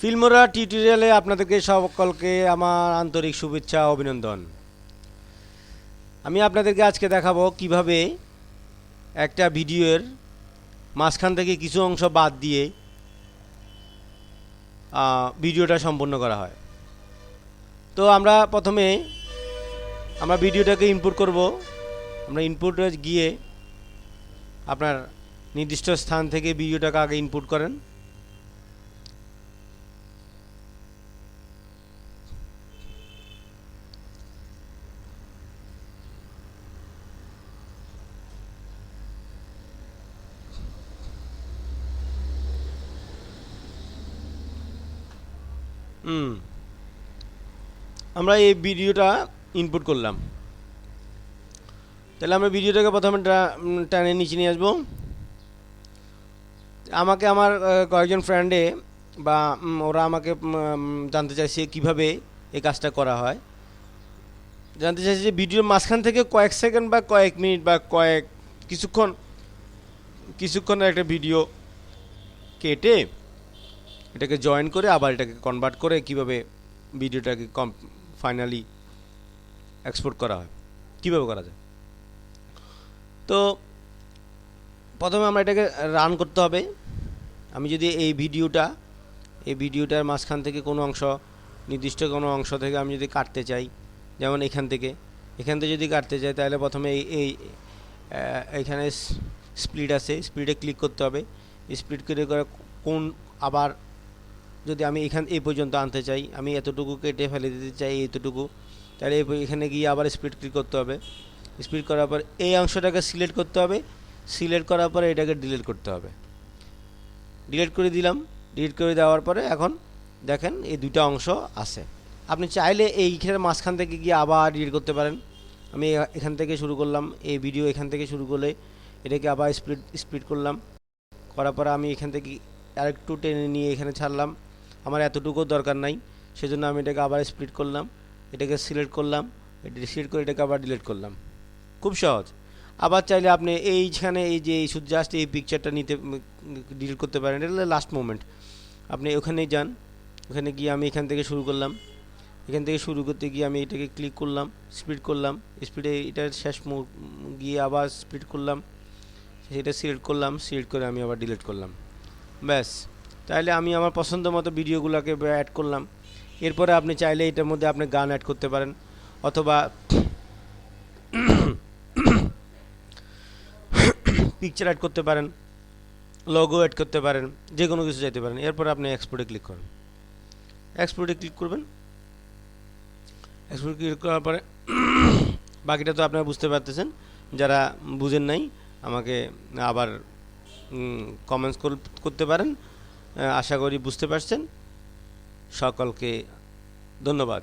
Filmora টিউটোরিয়ালে আপনাদেরকে সকলকে আমার আন্তরিক শুভেচ্ছা ও অভিনন্দন। আমি আপনাদেরকে আজকে দেখাবো কিভাবে একটা ভিডিওর মাঝখান থেকে কিছু অংশ বাদ দিয়ে ভিডিওটা সম্পন্ন করা হয়। তো আমরা প্রথমে ভিডিওটাকে ইনপুট করব। আমরা ইনপুটে গিয়ে আপনার নির্দিষ্ট স্থান থেকে ভিডিওটাকে আগে ইনপুট করেন। আমরা এই ভিডিওটা ইনপুট করলাম। তাহলে আমরা ভিডিওটাকে প্রথমে টানে নিচে নিয়ে আসবো। আমাকে আমার কয়েকজন ফ্রেন্ডে বা ওরা আমাকে জানতে চাইছে কিভাবে এই কাজটা করা হয়। জানতে চাইছে যে ভিডিওর মাঝখান থেকে কয়েক সেকেন্ড বা কয়েক মিনিট বা কিছুক্ষণ একটা ভিডিও কেটে এটাকে জয়েন করে আবার এটাকে কনভার্ট করে কিভাবে ভিডিওটাকে ফাইনালি এক্সপোর্ট করা হয়, কীভাবে করা যায়। তো প্রথমে আমরা এটাকে রান করতে হবে। আমি যদি এই ভিডিওটার মাঝখান থেকে কোনো অংশ, নির্দিষ্ট কোনো অংশ থেকে আমি যদি কাটতে চাই, যেমন এখান থেকে যদি কাটতে চাই, তাহলে প্রথমে এইখানে স্প্লিট আছে, স্প্লিটে ক্লিক করতে হবে। স্প্লিট করে কোন আবার যদি আমি এই পর্যন্ত আনতে চাই, আমি এতটুকু কেটে ফেলে দিতে চাই এতটুকু, তাহলে এখানে গিয়ে আবার স্প্লিট ক্লিক করতে হবে। স্প্লিট করার পর এই অংশটাকে সিলেক্ট করতে হবে। সিলেক্ট করার পরে এটাকে ডিলিট করতে হবে। ডিলিট করে দিলাম। ডিলিট করে দেওয়ার পরে এখন দেখেন এই দুটো অংশ আছে। আপনি চাইলে এইখানে মাঝখান থেকে গিয়ে আবার ডিলিট করতে পারেন। আমি এখান থেকে শুরু করলাম, এই ভিডিও এখান থেকে শুরু করলে এটাকে আবার স্প্লিট করলাম। করার পরে আমি এখান থেকে আরেকটু টেনে নিয়ে এখানে ছাড়লাম। আমার এতটুকু দরকার নাই, সেজন্য আমি এটাকে আবার স্প্লিট করলাম। এটাকে সিলেক্ট করলাম, এটা সিলেক্ট করে এটাকে আবার ডিলিট করলাম। খুব সহজ। আবার চাইলে আপনি এইখানে এই যে জাস্ট এই পিকচারটা নিতে ডিলিট করতে পারেন। এটা লাস্ট মোমেন্ট। আপনি ওখানেই যান, ওখানে গিয়ে আমি এখান থেকে শুরু করলাম। এখান থেকে শুরু করতে গিয়ে আমি এটাকে ক্লিক করলাম, স্প্লিট করলাম। স্প্লিটে এটার শেষ গিয়ে আবার স্প্লিট করলাম, সেটা সিলেক্ট করলাম। সিলেক্ট করে আমি আবার ডিলিট করলাম। ব্যাস, তাহলে আমি আমার পছন্দ মতো ভিডিওগুলোকে অ্যাড করলাম। এরপরে আপনি চাইলে এটার মধ্যে আপনি গান অ্যাড করতে পারেন, অথবা পিকচার অ্যাড করতে পারেন, লোগো অ্যাড করতে পারেন, যে কোনো কিছু চাইতে পারেন। এরপর আপনি এক্সপোর্টে ক্লিক করেন। এক্সপোর্টে ক্লিক করবেন। এক্সপোর্টে ক্লিক করার পরে বাকিটা তো আপনারা বুঝতে পারতেছেন। যারা বুঝেন নাই আমাকে আবার কমেন্টস করতে পারেন। আশা করি বুঝতে পারছেন। সকলকে ধন্যবাদ।